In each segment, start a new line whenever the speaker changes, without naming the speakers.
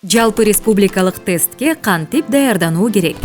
Жалпы республикалык тестке кантип даярдануу керек?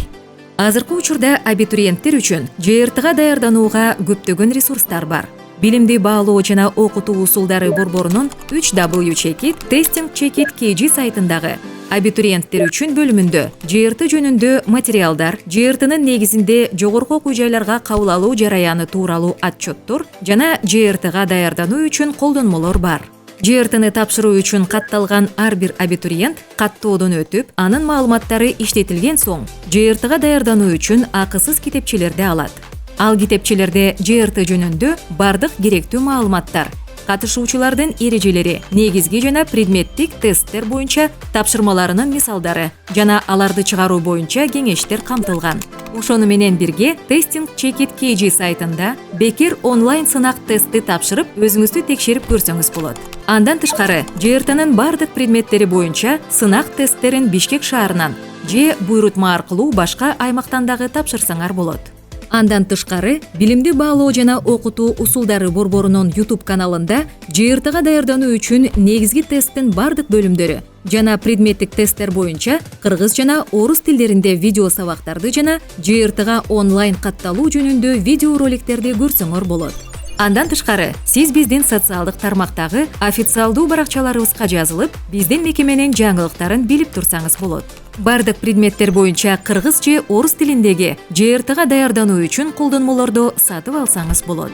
Азыркы учурда абитуриенттер үчүн ЖРТга даярданууга көптөгөн ресурстар бар. Билимди баалоо жана окутуу усулдары борборунун 3W Checkit Testing Checkit KG сайтындагы абитуриенттер үчүн бөлүмүндө ЖРТ жөнүндө материалдар, ЖРТнын негизинде жогорку окуу жайларга кабыл алуу жараяны тууралуу отчеттор жана ЖРТга даярдануу үчүн колдонмолор бар. ЖРТны тапшыруу үчүн катталган ар бир абитуриент каттоодон өтүп, анын маалыматтары иштетилген соң, ЖРТга даярдануу үчүн акысыз китепчелерди алат. Ал китепчелерде ЖРТ жөнүндө бардык керектүү маалыматтар, катышуучулардын эрежелери, негизги жана предметтик тесттер боюнча тапшырмаларынын мисалдары жана аларды чыгаруу боюнча кеңештер камтылган. Ошону менен бирге Testing Checkit KG сайтында бекер онлайн сынак тестти тапшырып, өзүңүздү текшерип көрсөңүз болот. Андан тышкары, ЖРТнын бардык предметтери боюнча сынак тесттерин Бишкек шаарынан же буйрутма аркылуу башка аймактан дагы тапшырсаңар болот. Андан тышкары, билимди баалоо жана окутуу усулдары борборунун YouTube каналында ЖРТга даярдануу үчүн негизги тесттин бардык бөлүмдөрү жана предметтик тесттер боюнча кыргыз жана орус тилдеринде видео сабактарды жана ЖРТга онлайн катталуу жөнүндө видео роликтерди көрсөңөр болот. Андан тышкары, сиз биздин социалдык тармактагы официалдуу баракчаларыбызга жазылып, биздин мекеменин жаңылыктарын билип турсаңыз болот. Бардык предметтер боюнча кыргыз же орус тилиндеги ЖРТга даярдануу үчүн колдонмолорду сатып алсаңыз болот.